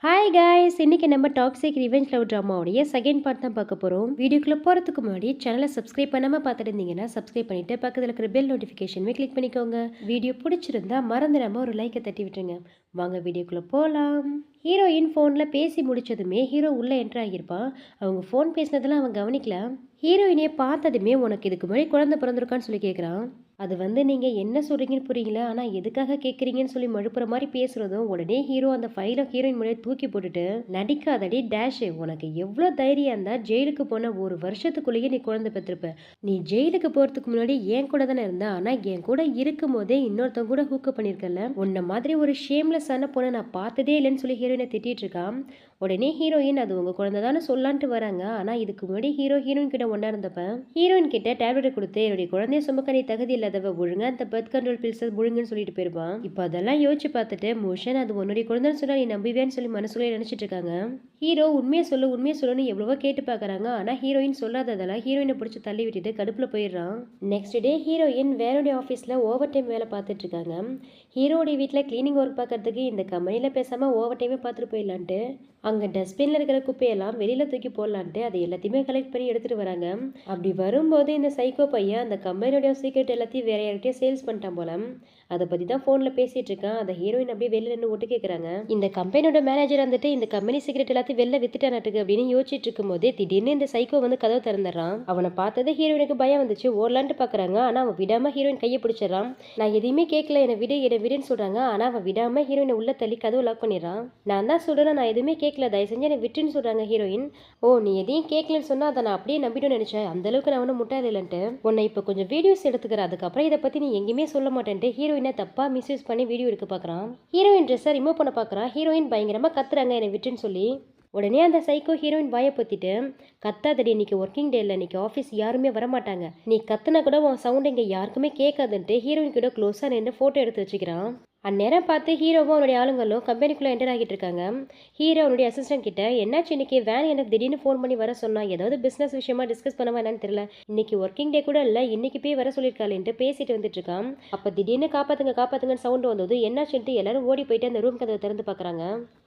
Hi guys, இன்னைக்கு நம்ம toxic revenge love ட்ராமாவுடைய செகண்ட் பார்ட் தான் பார்க்க போகிறோம். வீடியோக்குள்ளே போகிறதுக்கு முன்னாடி சேனலை சப்ஸ்கிரைப் பண்ணாமல் பார்த்துட்டு இருந்தீங்கன்னா சப்ஸ்கிரைப் பண்ணிட்டு பக்கத்தில் இருக்கிற பெல் நோட்டிஃபிகேஷனுமே கிளிக் பண்ணிக்கோங்க. வீடியோ பிடிச்சிருந்தா மறந்துடாம ஒரு லைக்கை தட்டி விட்டுருங்க. வாங்க வீடியோக்குள்ளே போகலாம். ஹீரோயின் ஃபோனில் பேசி முடிச்சதுமே ஹீரோ உள்ளே என்ட்ரு ஆகியிருப்பான். அவங்க ஃபோன் பேசினதெல்லாம் அவன் கவனிக்கல. ஹீரோயினையே பார்த்ததுமே உனக்கு இதுக்கு முன்னாடி குழந்தை பிறந்திருக்கான்னு சொல்லி கேட்குறான். அது வந்து நீங்கள் என்ன சொல்கிறீங்கன்னு புரியல, ஆனால் எதுக்காக கேட்குறீங்கன்னு சொல்லி மழுப்புற மாதிரி பேசுகிறதும் உடனே ஹீரோ அந்த ஃபைலை ஹீரோயின் முன்னாடி தூக்கி போட்டுட்டு, நடிக்காதடி டேஷு, உனக்கு எவ்வளோ தைரியம் இருந்தால் ஜெயிலுக்கு போன ஒரு வருஷத்துக்குள்ளேயே நீ குழந்தை பெற்றிருப்ப. நீ ஜெயிலுக்கு போகிறதுக்கு முன்னாடி என் கூட தானே இருந்த, ஆனால் என் கூட இருக்கும் போதே இன்னொருத்தவங்க கூட ஹூக்கப் பண்ணியிருக்கல. உன்ன மாதிரி ஒரு ஷேம்லெஸ்ஸான பொண்ணை நான் பார்த்ததே இல்லைன்னு சொல்லி ஹீரோயினை திட்டிகிட்டு இருக்கான். உடனே ஹீரோயின் அது உங்கள் குழந்தை தானே சொல்லான்ட்டு வராங்க. ஆனால் இதுக்கு முன்னாடி ஹீரோயின் கிட்ட ஒன்றா இருந்தப்ப ஹீரோயின் கிட்ட டேப்லெட் கொடுத்து என்னுடைய குழந்தைய சுமக்க நீ தகுதி இல்லாதவ, ஒழுங்கா அந்த பர்த் கண்ட்ரோல் பில்ஸ் முழுங்குன்னு சொல்லிட்டு போயிருப்பான். இப்போ அதெல்லாம் யோசிச்சு பார்த்துட்டு மோஷன் அது உன்னுடைய குழந்தைன்னு சொன்னா நீ நம்புவேன்னு சொல்லி மனசுக்குள்ளே நினைச்சிட்டு இருக்காங்க. ஹீரோ உண்மையை சொல்லுன்னு எவ்வளவோ கேட்டு பார்க்குறாங்க. ஆனால் ஹீரோயின் சொல்லாததெல்லாம் ஹீரோயினை பிடிச்சி தள்ளி விட்டுட்டு கடுப்பில் போயிடுறான். நெக்ஸ்ட் டே ஹீரோயின் வேறோடைய ஆஃபீஸில் ஓவர் டைம் வேலை பார்த்துட்டு இருக்காங்க. ஹீரோடைய வீட்டில் கிளீனிங் ஒர்க் பார்க்கறதுக்கு இந்த கம்பெனியில் பேசாமல் ஓவர் டைமே பார்த்துட்டு போயிடலான்ட்டு அங்கே டஸ்ட்பினில் இருக்கிற குப்பையெல்லாம் வெளியில் தூக்கி போடலான்ட்டு அது எல்லாத்தையுமே கலெக்ட் பண்ணி எடுத்துகிட்டு வராங்க. அப்படி வரும்போது இந்த சைக்கோ பையன் அந்த கம்பெனியோட சீக்ரெட் எல்லாத்தையும் வேற யார்கிட்டயும் சேல்ஸ் பண்ணிட்டான் போல. அதை பற்றி தான் ஃபோனில் பேசிகிட்டு இருக்கான். அந்த ஹீரோயின் அப்படியே வெளில நின்று ஒட்டு கேட்குறாங்க. இந்த கம்பெனியோட மேனேஜர் வந்துட்டு இந்த கம்பெனி சீக்ரெட் எல்லாத்தையும் வெளில வித்துட்டானாட்டுக்கு அப்படின்னு யோசிச்சுட்டு இருக்கும் போதே திடீர்னு இந்த சைக்கோ வந்து கதவை திறந்துடுறான். அவனை பார்த்தது ஹீரோயினுக்கு பயம் வந்துச்சு. ஓடலான்ட்டு பார்க்குறாங்க. ஆனால் அவன் விடாமல் ஹீரோயின் கையை பிடிச்சிடறான். நான் எதையுமே கேட்கல, என்னை விடுன்னு சொல்கிறாங்க. ஆனால் அவன் விடாமல் ஹீரோயினை உள்ள தள்ளி கதவை லாக் பண்ணிடுறான். நான் தான் சொல்கிறேன், நான் எதுவுமே கேட்கல, தயவு செஞ்சு என்னை விட்டுன்னு சொல்கிறாங்க ஹீரோயின். ஓ, நீ எதையும் கேட்கலன்னு சொன்னால் அதை நான் அப்படியே நம்பிட்டு நினச்சேன். அந்தளவுக்கு நான் ஒன்றும் முட்டாள் இல்லைன்ட்டு உன்னை இப்போ கொஞ்சம் வீடியோஸ் எடுத்துக்கிறேன், அதுக்கப்புறம் இதை பற்றி நீ எங்கேயுமே சொல்ல மாட்டேன்ட்டு ஹீரோயினை தப்பாக மிஸ்யூஸ் பண்ணி வீடியோ எடுக்க பார்க்குறான். ஹீரோயின் ட்ரெஸ்ஸை ரிமூவ் பண்ண பார்க்குறான். ஹீரோயின் பயங்கரமாக கத்துறாங்க என்னை விட்டுன்னு சொல்லி. உடனே அந்த சைக்கோ ஹீரோயின் வாயை பொத்திட்டு, கத்தாதடி, இன்னைக்கு ஒர்க்கிங் டே இல்லை, இன்னைக்கு ஆஃபீஸ் யாருமே வரமாட்டாங்க, நீ கத்துனா கூட உன் சவுண்ட் இங்கே யாருக்குமே கேட்காதுன்ட்டு ஹீரோயின் கூட க்ளோஸாக நின்று ஃபோட்டோ எடுத்து வச்சுக்கிறான். அந்நேரம் பார்த்து ஹீரோவும் அவனுடைய ஆளுங்களும் கம்பெனிக்குள்ளே என்டர் ஆகிட்டு இருக்காங்க. ஹீரோ அவனுடைய அசிஸ்டன்ட் கிட்ட, என்னாச்சு இன்னைக்கு வேன் எனக்கு திடீர்னு ஃபோன் பண்ணி வர சொன்னா, ஏதாவது பிஸ்னஸ் விஷயமா டிஸ்கஸ் பண்ணவா என்னன்னு தெரியல, இன்னைக்கு ஒர்க்கிங் டே கூட இல்லை, இன்னைக்கு போய் வர சொல்லியிருக்காளேன்ட்டு பேசிட்டு வந்துட்டு இருக்கான். அப்போ திடீர்னு காப்பாத்துங்கன்னு சவுண்ட் வந்தது. என்னாச்சுன்ட்டு எல்லாரும் ஓடி போயிட்டு அந்த ரூம் கதவை திறந்து பார்க்குறாங்க.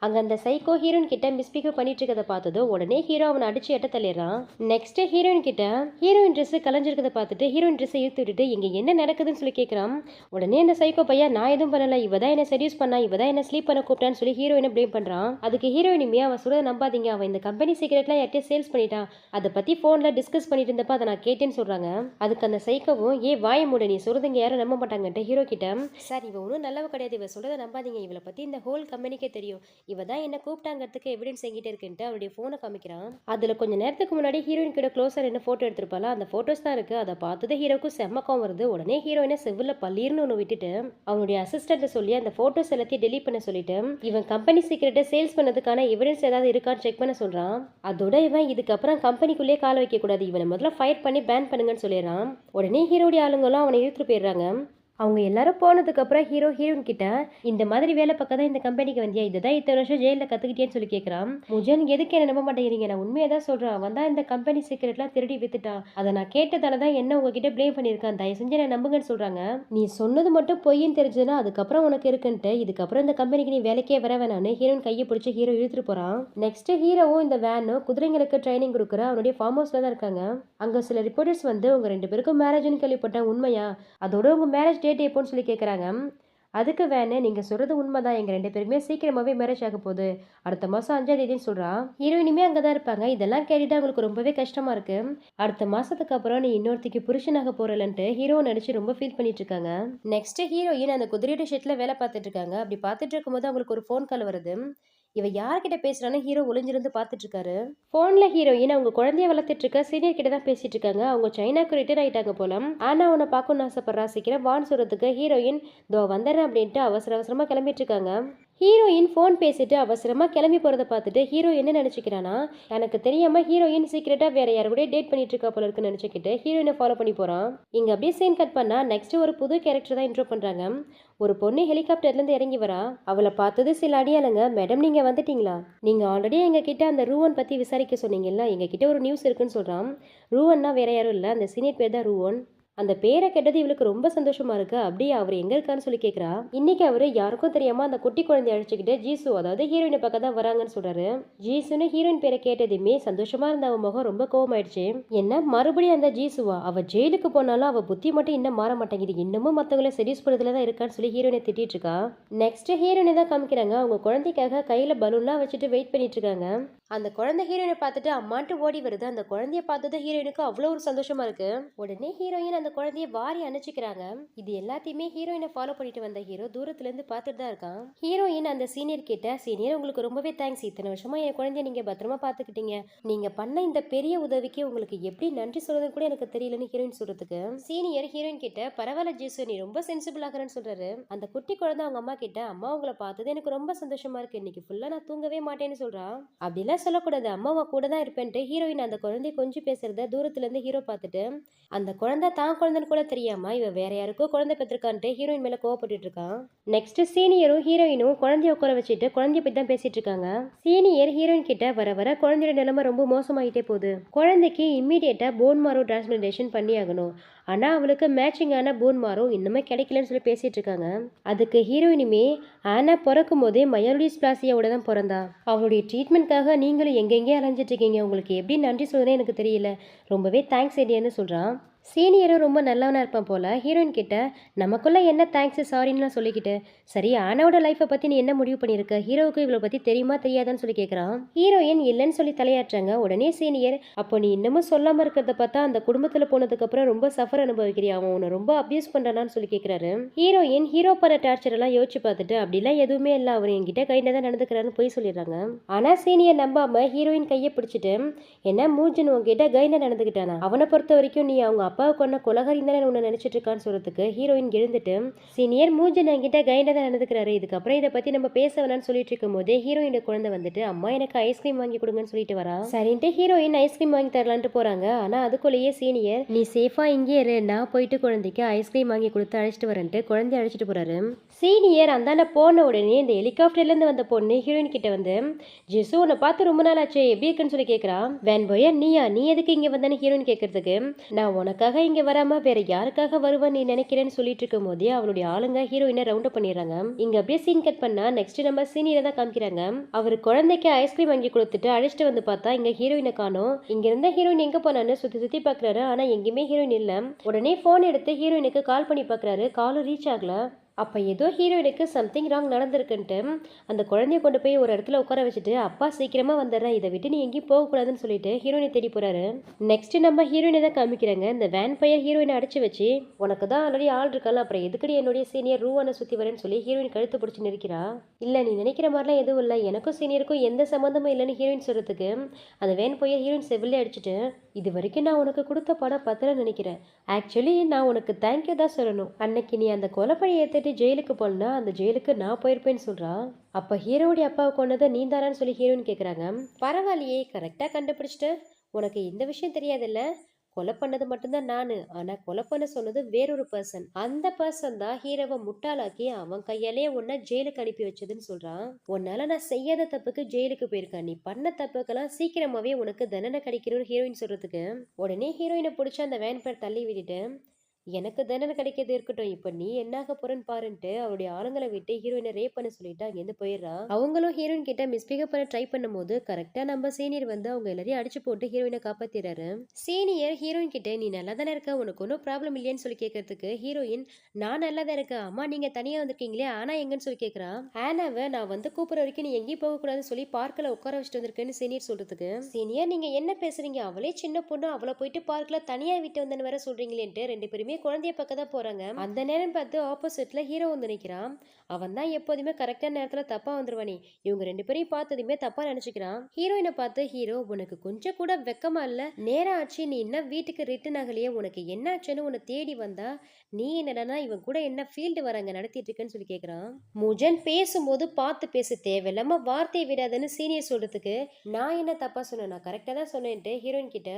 அங்கே அந்த சைக்கோ ஹீரோயின் கிட்ட மிஸ்பிஹேவ் பண்ணிட்டு இருக்கதை பார்த்தது உடனே ஹீரோ அவனை அடிச்சு எட்ட தள்ளிடுறான். நெக்ஸ்ட் ஹீரோயின் கிட்ட ஹீரோயின் ட்ரெஸ் கலைஞ்சிருக்கதை பார்த்துட்டு ஹீரோயின் ட்ரெஸ்ஸை இழுத்து விட்டுட்டு இங்கே என்ன நடக்குதுன்னு சொல்லி கேட்குறான். உடனே அந்த சைக்கோ பையன், நான் எதுவும் பண்ணல, இவதான் என்ன செடியூஸ் பண்ணா, இவதான் என்ன ஸ்லீப் பண்ண கூப்பிட்டான்னு சொல்லி ஹீரோயினை ப்ளேம் பண்றான். அதுக்கு ஹீரோயினுமே, அவன் சொல்றதை நம்பாதீங்க, அவன் இந்த கம்பெனி சீக்கிரட்லாம் யார்கிட்டயும் சேல்ஸ் பண்ணிட்டான், அதை பத்தி போன்ல டிஸ்கஸ் பண்ணிட்டு இருந்தப்ப அதை நான் கேட்டேன்னு சொல்றாங்க. அதுக்கு அந்த சைக்கோவும், வாய மூட, நீ சொல்றதுங்க யாரும் நம்ப மாட்டாங்கன்ட்டு ஹீரோ கிட்ட, சார் இவ ஒன்றும் நல்லவ கிடையாது, இவ சொல்றதை நம்பாதீங்க, இவளை பத்தி இந்த ஹோல் கம்பெனிக்கே தெரியும், இவ தான் என்ன கூப்பிட்டாங்கிறதுக்கு எவிடன்ஸ் எங்கிட்ட இருக்குன்ட்டு அவருடைய போனை காமிக்கிறான். அதுல கொஞ்ச நேரத்துக்கு முன்னாடி ஹீரோயின் கிட்ட க்ளோஸா என்ன போட்டோ எடுத்திருப்பால, அந்த போட்டோஸ் தான் இருக்கு. அதை பார்த்தது ஹீரோக்கு செம்மக்கம் வருது. உடனே ஹீரோயினை செவ்வில் பள்ளீர்னு ஒன்று விட்டுட்டு அவனுடைய அசிஸ்டன்ட் சொல்லி அந்த போட்டோஸ் எல்லாத்தையும் டெலீட் பண்ண சொல்லிட்டு இவன் கம்பெனி சீக்கிரட்டை சேல்ஸ் பண்ணதுக்கான எவிடன்ஸ் ஏதாவது இருக்கான்னு செக் பண்ண சொல்றான். அதோட இவன் இதுக்கப்புறம் கம்பெனிக்குள்ளே கால வைக்க கூடாது, இவனை முதல்ல ஃபயர் பண்ணி பேன் பண்ணுங்கன்னு சொல்லிடுறான். உடனே ஹீரோடைய ஆளுங்களும் அவனை இழுத்துட்டு போயிடுறாங்க. அவங்க எல்லாரும் போனதுக்கப்புறம் ஹீரோயின் கிட்ட, இந்த மாதிரி வேலை பக்கம் தான் இந்த கம்பெனிக்கு வந்தியா, இதுதான் இத்தனை வருஷம் ஜெயிலில் கற்றுக்கிட்டேன்னு சொல்லி கேட்குறான். முஜன், எதுக்கு என்ன நம்ப மாட்டேங்கிறீங்க, நான் உண்மையை தான் சொல்கிறேன், அவன் தான் இந்த கம்பெனி சீக்கிரட்லாம் திருடி வித்துட்டான், அதை நான் கேட்டதால தான் என்ன உங்ககிட்ட ப்ளேம் பண்ணியிருக்கான், தயவு செஞ்சு நான் நம்புங்கன்னு சொல்கிறாங்க. நீ சொன்னது மட்டும் பொய்ன்னு தெரிஞ்சதுன்னா அதுக்கப்புறம் உனக்கு இருக்குன்ட்டு, இதுக்கப்புறம் இந்த கம்பெனிக்கு நீ வேலைக்கே வர வேணான்னு ஹீரோயின் கையை பிடிச்சி ஹீரோ இழுத்துட்டு போகிறான். நெக்ஸ்ட் ஹீரோவும் இந்த வேனும் குதிரைங்களுக்கு ட்ரைனிங் கொடுக்குற அவனுடைய ஃபார்ம் ஹவுஸில் தான் இருக்காங்க. அங்கே சில ரிப்போர்ட்டர்ஸ் வந்து, உங்கள் ரெண்டு பேருக்கும் மேரேஜ்னு கேள்விப்பட்டேன், உண்மையா, அதோட உங்கள் மேரேஜ் டேட் எப்போன்னு சொல்லி கேட்குறாங்க. அதுக்கு வேணு, நீங்கள் சொல்கிறது உண்மைதான், எங்கள் ரெண்டு பேருமே சீக்கிரமாகவே மேரேஜ் ஆக போகுது, அடுத்த மாதம் 5ஆம் தேதின்னு சொல்கிறான். ஹீரோயினுமே அங்கே தான் இருப்பாங்க. இதெல்லாம் கேட்டுட்டு அவங்களுக்கு ரொம்பவே கஷ்டமாக இருக்குது. அடுத்த மாதத்துக்கு அப்புறம் நீ இன்னொருத்திக்கு புருஷனாக போகிறலன்ட்டு ஹீரோ நடிச்சு ரொம்ப ஃபீல் பண்ணிட்டு இருக்காங்க. நெக்ஸ்ட் ஹீரோயின் அந்த குதிரையோட ஷெட்டில் வேலை பார்த்துட்டு இருக்காங்க. அப்படி பார்த்துட்டு இருக்கும்போது அவங்களுக்கு ஒரு ஃபோன் கால் வருது. இவ யார்கிட்ட பேசுறான்னு ஹீரோ ஒளிஞ்சிருந்து பார்த்துட்டு இருக்காரு. போன்ல ஹீரோயின் அவங்க குழந்தைய வளர்த்துட்டு இருக்க சீனியர் கிட்ட தான் பேசிட்டு இருக்காங்க. அவங்க சைனாக்கு ரிட்டர்ன் ஆயிட்டாங்க போல. ஆனா அவனை பார்க்கணும்னு ஆசைப்படுறா. சீக்கிரம் வான்னு சொல்றதுக்கு ஹீரோயின், தோ வந்துடுறேன் அப்படின்ட்டு அவசரமா கிளம்பிட்டு இருக்காங்க. ஹீரோயின் ஃபோன் பேசிட்டு அவசரமா கிளம்பி போறதை பார்த்துட்டு ஹீரோ என்ன நினைச்சுக்கிறானா, எனக்கு தெரியாம ஹீரோயின் சீக்கிரட்டா வேற யாரு கூட டேட் பண்ணிட்டு இருக்கா போல இருக்குன்னு நினைச்சுக்கிட்டு ஹீரோயினை ஃபாலோ பண்ணி போறான். இங்க அப்படியே சீன் கட் பண்ணா நெக்ஸ்ட் ஒரு புது கேரக்டர் தான் இன்ட்ரோ பண்றாங்க. ஒரு பொண்ணு ஹெலிகாப்டர்ல இருந்து இறங்கி வரா. அவளை பார்த்தது சில அடியாளுங்க, மேடம் நீங்க வந்துட்டீங்களா, நீங்க ஆல்ரெடி எங்க கிட்ட அந்த ரூவன் பத்தி விசாரிக்க சொன்னீங்கல்ல, எங்க கிட்ட ஒரு நியூஸ் இருக்குன்னு சொல்றான். ரூவன்னா வேற யாரும் இல்ல, அந்த சீனியர் பேர் தான் ரூவன். அந்த பேரை கேட்டது இவளுக்கு ரொம்ப சந்தோஷமா இருக்கு. அப்படியே அவர் எங்க இருக்கான்னு சொல்லி கேக்குறா. இன்னைக்கு அவரு யாருக்கும் தெரியாம அந்த குட்டி குழந்தைய அழைச்சுக்கிட்டு ஜீசு அதாவது ஹீரோயினை பக்கம் தான் வராங்கன்னு சொல்றாரு. ஜீசுன்னு ஹீரோயின் பேரை கேட்டதுமே சந்தோஷமா இருந்த அவ முகம் ரொம்ப கோவமாயிடுச்சு. என்ன மறுபடியும் அந்த ஜீசுவா? அவ ஜெயிலுக்கு போனாலும் அவ புத்தி மட்டும் இன்னும் மாற மாட்டேங்குது. இன்னமும் மத்தவங்களை செடியூஸ் பண்றதுல தான் இருக்கான்னு சொல்லி ஹீரோயினை திட்டிட்டு இருக்கா. நெக்ஸ்ட் ஹீரோயினை தான் காமிக்கிறாங்க. அவங்க குழந்தைக்காக கையில பலூன்லாம் வச்சுட்டு வெயிட் பண்ணிட்டு இருக்காங்க. அந்த குழந்தை ஹீரோயினை பார்த்துட்டு அம்மான்ட்டு ஓடி வருது. அந்த குழந்தைய பார்த்ததும் ஹீரோயினுக்கு அவ்வளோ ஒரு சந்தோஷமா இருக்கு. உடனே ஹீரோயின் அந்த குழந்தைய வாரி அணைச்சிக்கிறாங்க. இது எல்லாத்தையுமே ஹீரோயினை ஃபாலோ பண்ணிட்டு வந்த ஹீரோ தூரத்துல இருந்து பார்த்துட்டு தான் இருக்கான். ஹீரோயின் அந்த சீனியர் கிட்ட, சீனியர் உங்களுக்கு ரொம்பவே தேங்க்ஸ். இத்தனை வருஷமா என் குழந்தைய நீங்க பத்திரமா பாத்துக்கிட்டீங்க. நீங்க பண்ண இந்த பெரிய உதவிக்கு உங்களுக்கு எப்படி நன்றி சொல்றதுன்னு கூட எனக்கு தெரியலன்னு ஹீரோயின் சொல்றதுக்கு சீனியர் ஹீரோயின் கிட்ட, பரவாயில்ல ஜீசு நீ ரொம்ப சென்சிபிள் ஆகிறன்னு சொல்றாரு. அந்த குட்டி குழந்தை அவங்க அம்மா கிட்ட, அம்மா உங்களை பார்த்தது எனக்கு ரொம்ப சந்தோஷமா இருக்கு. இன்னைக்கு ஃபுல்லா நான் தூங்கவே மாட்டேன்னு சொல்றா. அப்படிலாம் சொல்லக்கூடாது, அம்மாவா கூட தான் இருப்பேன்ட்டு ஹீரோயின் அந்த குழந்தைய கொஞ்சம் பேசுறத தூரத்துல இருந்து ஹீரோ பார்த்துட்டு, அந்த குழந்தை தான் குழந்தைன்னு கூட தெரியாம இவ வேற யாருக்கோ குழந்தை பெற்றிருக்கான்ட்டு ஹீரோயின் மேல கோவப்பட்டு இருக்கான். நெக்ஸ்ட் சீனியரும் ஹீரோயினும் குழந்தைய உட்கார வச்சுட்டு குழந்தைய பத்தி தான் பேசிட்டு இருக்காங்க. சீனியர் ஹீரோயின் கிட்ட, வர வர குழந்தையோட நிலைமை ரொம்ப மோசமாயிட்டே போகுது. குழந்தைக்கு இம்மீடியட்டா போன் மாரோ டிரான்ஸ்பிளான்டேஷன் பண்ணி ஆகணும். ஆனா அவளுக்கு மேட்சிங்கான போன் மாரோ இன்னுமே கிடைக்கலன்னு சொல்லி பேசிட்டு இருக்காங்க. அதுக்கு ஹீரோயினுமே, ஆனா பிறக்கும் போதே மயோடிஸ் பிளாசியாவோட தான் பிறந்தா. அவளுடைய ட்ரீட்மெண்ட்காக நீங்களும் எங்கெங்கே அலைஞ்சிட்டு இருக்கீங்க. உங்களுக்கு எப்படி நன்றி சொல்றதுன்னு எனக்கு தெரியல. ரொம்பவே தேங்க்ஸ் ஐடியான்னு சொல்றான். சீனியரும் ரொம்ப நல்லவனா இருப்பான் போல. ஹீரோயின் கிட்ட, நமக்குள்ள என்ன தேங்க்ஸ் சாரின்னு சொல்லிக்கிட்டு, சரி ஆனாவோட லைஃப்பை பத்தி நீ என்ன முடிவு பண்ணியிருக்க? ஹீரோவுக்கு இவளை பத்தி தெரியுமா தெரியாதான்னு சொல்லி கேட்கறான். ஹீரோயின் இல்லைன்னு சொல்லி தலையாட்டுறாங்க. உடனே சீனியர், அப்போ நீ இன்னமும் சொல்லாம இருக்கிறத பார்த்தா அந்த குடும்பத்துல போனதுக்கு அப்புறம் ரொம்ப சஃபர் அனுபவிக்கிறியா? அவன் உன்னை ரொம்ப அபியூஸ் பண்றானான்னு சொல்லி கேட்கிறாரு. ஹீரோயின் ஹீரோ பண்ண டார்ச்சர் எல்லாம் யோசிச்சு பார்த்துட்டு, அப்படிலாம் எதுவுமே இல்லை, அவர் என்கிட்ட கையில தான் நடந்துக்கிறாருன்னு போய் சொல்லிடுறாங்க. ஆனா சீனியர் நம்பாம ஹீரோயின் கையை பிடிச்சிட்டு, என்ன மூர்ஜன் உங்ககிட்ட கையில நடந்துக்கிட்டானா? அவனை பொறுத்த வரைக்கும் நீ அவங்க அப்பாவை கொண்ட கொலகாரின்னு தானே உன்னை நினைச்சிட்டு இருக்கான்னு சொல்றதுக்கு ஹீரோயின் எழுந்துட்டு, சீனியர் மூர்ஜன் என்கிட்ட கையில தான் நடந்துக்கிறாரு, இதுக்கப்புறம் இதை பத்தி நம்ம பேச வேணாம்னு சொல்லிட்டு இருக்கும் போதே ஹீரோயின் குழந்தை வந்துட்டு, அம்மா எனக்கு ஐஸ்கிரீம் வாங்கி கொடுங்கன்னு சொல்லிட்டு வரா. சரின்ட்டு ஹீரோயின் ஐஸ்கிரீம் வாங்கி தரலான்ட்டு போறாங்க. ஆனா அதுக்குள்ளேயே சீனியர், நீ சேஃபா இங்கே இரு, நான் போயிட்டு குழந்தைக்கு ஐஸ்கிரீம் வாங்கி கொடுத்து அழைச்சிட்டு வரேன்ட்டு குழந்தைய அழைச்சிட்டு போறாரு. சீனியர் அந்தாண்ட போன உடனே இந்த ஹெலிகாப்டர்ல இருந்து வந்த பொண்ணு ஹீரோயின் கிட்ட வந்து, ஜெசு உன்னை பார்த்து ரொம்ப நாள் ஆச்சு, எப்படி இருக்குன்னு சொல்லி கேட்கறா. வேன் பாயர் நீயா, நீ எதுக்கு இங்க வந்தானு ஹீரோயின் கேட்கறதுக்கு, நான் உனக்காக இங்க வராம வேற யாருக்காக வருவேன் நீ நினைக்கிறேன்னு சொல்லிட்டு இருக்கும் போதே அவளுடைய ஆளுங்க ஹீரோயினை ரவுண்ட் அப் பண்ணிடுறாங்க. இங்க அப்படியே சீன் கட் பண்ணா நெக்ஸ்ட் நம்ம சீனியரை தான் காமிக்கிறாங்க. அவர் குழந்தைக்கு ஐஸ்கிரீம் வாங்கி கொடுத்துட்டு அழைச்சிட்டு வந்து பார்த்தா இங்க ஹீரோயினை காணோம். இங்க இருந்த ஹீரோயின் எங்க போனான்னு சுத்தி சுத்தி பாக்குறாரு. ஆனா எங்கேயுமே ஹீரோயின் இல்ல. உடனே போன் எடுத்து ஹீரோயினுக்கு கால் பண்ணி பாக்குறாரு. காலும் ரீச் ஆகல. அப்போ ஏதோ ஹீரோயினுக்கு சம்திங் ராங் நடந்திருக்குன்ட்டு அந்த குழந்தைய கொண்டு போய் ஒரு இடத்துல உட்கார வச்சுட்டு, அப்பா சீக்கிரமா வந்துடுறேன், இதை விட்டு நீ எங்கேயும் போகக்கூடாதுன்னு சொல்லிட்டு ஹீரோயினை தேடி போறாரு. நெக்ஸ்ட் நம்ம ஹீரோயினை தான் காமிக்கிறாங்க. இந்த வேன் பையர் ஹீரோயினை அடிச்சு வச்சு, உனக்கு தான் ஆல்ரெடி ஆள் இருக்கால, அப்புறம் எதுக்கடி என்னுடைய சீனியர் ரூவான சுத்தி வரேன்னு சொல்லி ஹீரோயின் கழுத்து பிடிச்சி நிற்கிறா. இல்ல நீ நினைக்கிற மாதிரிலாம் எதுவும் இல்லை, எனக்கும் சீனியருக்கும் எந்த சம்மந்தமும் இல்லைன்னு ஹீரோயின் சொல்றதுக்கு அந்த வேன் பையர் ஹீரோயின் செவிலே அடிச்சுட்டு, இது வரைக்கும் நான் உனக்கு கொடுத்த படம் பத்திர நினைக்கிறேன். ஆக்சுவலி நான் உனக்கு தேங்க்யூ தான் சொல்லணும். அன்னைக்கு நீ அந்த கொலைப்பழி ஏத்துட்டு ஜெயிலுக்கு போனா அந்த ஜெயிலுக்கு நான் போயிருப்பேன்னு சொல்றா. அப்ப ஹீரோடைய அப்பாவை கொண்டதை நீ தாரான்னு சொல்லி ஹீரோயின் கேக்குறாங்க. பரவாயில்லையே, கரெக்டா கண்டுபிடிச்சிட்டு. உனக்கு இந்த விஷயம் தெரியாதுல்ல, கொலை பண்ணது மட்டும்தான் நானு, ஆனா கொலை பண்ண சொன்னது வேறொரு பர்சன். அந்த பர்சன் தான் ஹீரோவை முட்டாளாக்கி அவன் கையாலே உன்னை ஜெயிலுக்கு அனுப்பி வச்சதுன்னு சொல்றான். உன்னால நான் செய்யாத தப்புக்கு ஜெயிலுக்கு போயிருக்கேன், நீ பண்ண தப்புக்கெல்லாம் சீக்கிரமாவே உனக்கு தண்டனை கிடைக்கணும்னு ஹீரோயின் சொல்றதுக்கு உடனே ஹீரோயினை பிடிச்ச அந்த வேன் பேர் தள்ளி விட்டுட்டு, எனக்கு தண்டனை கிடைக்கிறது இருக்கட்டும், இப்ப நீ என்னாக போறன்னு பாருன்ட்டு அவருடைய ஆளுங்களை விட்டு ஹீரோயினை ரேப் பண்ண சொல்லிட்டு அங்கேருந்து போயிடுறா. அவங்களும் ஹீரோயின் கிட்ட மிஸ்பிகப் பண்ண ட்ரை பண்ணும்போது கரெக்டா நம்ம சீனியர் வந்து அவங்க எல்லாரையும் அடிச்சு போட்டு ஹீரோயினை காப்பாத்திடுறாரு. சீனியர் ஹீரோயின் கிட்ட, நீ நல்லா தானே இருக்க, உனக்கு ஒன்றும் ப்ராப்ளம் இல்லையான்னு சொல்லி கேட்கறதுக்கு ஹீரோயின், நான் நல்லா தான் இருக்கேன், அம்மா நீங்க தனியா வந்திருக்கீங்களே, ஆனா எங்கன்னு சொல்லி கேட்கறா. ஆனாவை நான் வந்து கூப்பிட வரைக்கும் நீ எங்கேயும் போக கூடாதுன்னு சொல்லி பார்க்கல உட்கார வச்சுட்டு வந்திருக்கேன்னு சீனியர் சொல்றதுக்கு, சீனியர் நீங்க என்ன பேசுறீங்க, அவளே சின்ன பொண்ணு, அவளை போயிட்டு பார்க்கல தனியா விட்டு வந்தேன்னு வேற சொல்றீங்களேன்ட்டு ரெண்டு பேருமே குழந்தைய பக்கம் தான் போறாங்க. அந்த நேரம் பார்த்து ஆப்போசிட்ல ஹீரோ வந்து நிக்கிறான். அவன் தான் எப்போதுமே கரெக்டான நேரத்துல தப்பா வந்துருவானே. இவங்க ரெண்டு பேரையும் பார்த்ததுமே தப்பா நினைச்சுக்கிறான். ஹீரோயினை பார்த்து ஹீரோ, உனக்கு கொஞ்சம் கூட வெக்கமா இல்ல, நேரம் ஆச்சு நீ இன்னும் வீட்டுக்கு ரிட்டர்ன் ஆகலையே, உனக்கு என்ன ஆச்சுன்னு உன்னை தேடி வந்தா நீ என்னடனா இவன் கூட என்ன ஃபீல்டு வராங்க நடத்திட்டு இருக்கேன்னு சொல்லி கேட்கறான். முஜன் பேசும்போது பார்த்து பேச, தேவையில்லாம வார்த்தையை விடாதுன்னு சீனியர் சொல்றதுக்கு, நான் என்ன தப்பா சொன்னேன், நான் கரெக்டா தான் சொன்னேன்ட்டு ஹீரோயின் கிட்ட,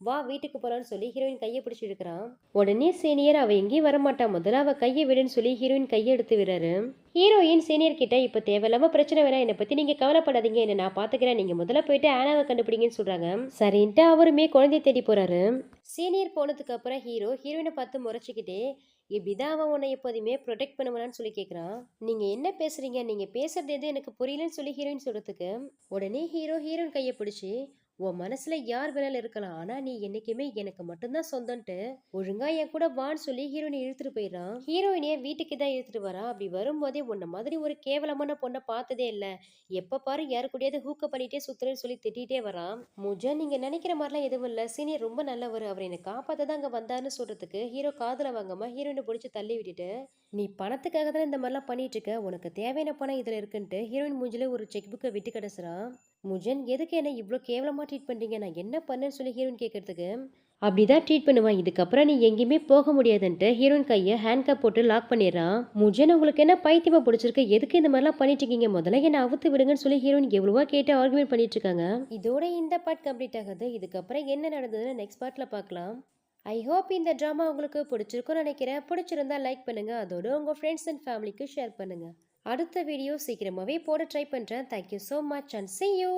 வா வீட்டுக்கு போலான்னு சொல்லி ஹீரோயின் கையை பிடிச்சி இருக்கிறான். உடனே சீனியர் அவ எங்கேயும் வரமாட்டா, முதல்ல அவ கையை விடுன்னு சொல்லி ஹீரோயின் கையை எடுத்து விடுறாரு. ஹீரோயின் சீனியர் கிட்ட இப்ப தேவையில்லாம பிரச்சனை வேணா, என்னை பத்தி நீங்க கவலைப்படாதீங்க, என்ன நான் பாத்துக்கிறேன், நீங்க முதல்ல போயிட்டு ஆனாவை கண்டுபிடிங்கன்னு சொல்றாங்க. சரின்ட்டு அவருமே குழந்தைய தேடி போறாரு. சீனியர் போனதுக்கு அப்புறம் ஹீரோயினை பார்த்து முறைச்சிக்கிட்டே, இப்படிதான் அவன் உன்னை எப்போதுமே ப்ரொடெக்ட் பண்ணுவான்னு சொல்லி கேட்குறான். நீங்க என்ன பேசுறீங்க, நீங்க பேசுறது எது எனக்கு புரியலன்னு சொல்லி ஹீரோயின் சொல்றதுக்கு உடனே ஹீரோயின் கையை பிடிச்சி, உன் மனசுல யார் வேணாலும் இருக்கலாம், ஆனா நீ என்னைக்குமே எனக்கு மட்டும்தான் சொந்தம்ட்டு ஒழுங்கா என் கூட வான்னு சொல்லி ஹீரோயினை இழுத்துட்டு போயிடறான். ஹீரோயினிய வீட்டுக்கு தான் இழுத்துட்டு வரா. அப்படி வரும்போதே உன்ன மாதிரி ஒரு கேவலமான பொண்ணை பார்த்ததே இல்ல, எப்ப பாரு யாரு கூடயாவது ஹூக்க பண்ணிட்டே சுத்துறேன்னு சொல்லி திட்டிகிட்டே வரான். முஜன் நீங்க நினைக்கிற மாதிரிலாம் எதுவும் இல்ல, சீனியர் ரொம்ப நல்லவர், அவர் என்னை காப்பாத்த தான் அங்க வந்தாருன்னு சொல்றதுக்கு ஹீரோ காதுல வாங்காம ஹீரோயினை பிடிச்சி தள்ளி விட்டுட்டு, நீ பணத்துக்காக தான் இந்த மாதிரிலாம் பண்ணிட்டு இருக்க, உனக்கு தேவையான பணம் இதுல இருக்குன்ட்டு ஹீரோயின் மூஞ்சில ஒரு செக் புக்கை விட்டு கிடச்சுறான். முஜன் எதுக்கு என்ன இவ்வளோ கேவலமா ட்ரீட் பண்றீங்க, நான் என்ன பண்ணேன்னு சொல்லி ஹீரோயின் கேட்கறதுக்கு அப்படிதான் ட்ரீட் பண்ணுவான், இதுக்கப்புறம் நீ எங்கேயுமே போக முடியாதுன்ட்டு ஹீரோயின் கையை ஹேண்ட் கப் போட்டு லாக் பண்ணிடுறான். முஜன் உங்களுக்கு என்ன பைத்தியமா பிடிச்சிருக்கு, எதுக்கு இந்த மாதிரிலாம் பண்ணிட்டு இருக்கீங்க, முதல்ல என்ன அவுத்து விடுங்கன்னு சொல்லி ஹீரோயின் எவ்வளவா கேட்டு ஆர்குமெண்ட் பண்ணிட்டு இருக்காங்க. இதோட இந்த பார்ட் கம்ப்ளீட் ஆகுது. இதுக்கப்புறம் என்ன நடந்ததுன்னு நெக்ஸ்ட் பார்ட்ல பார்க்கலாம். ஐ ஹோப் இந்த ட்ராமா உங்களுக்கு பிடிச்சிருக்கும்னு நினைக்கிறேன். பிடிச்சிருந்தா லைக் பண்ணுங்க, அதோட உங்க ஃப்ரெண்ட்ஸ் அண்ட் ஃபேமிலிக்கு ஷேர் பண்ணுங்க. அடுத்த வீடியோ சீக்கிரமாவே போட ட்ரை பண்றேன். Thank you so much and see you.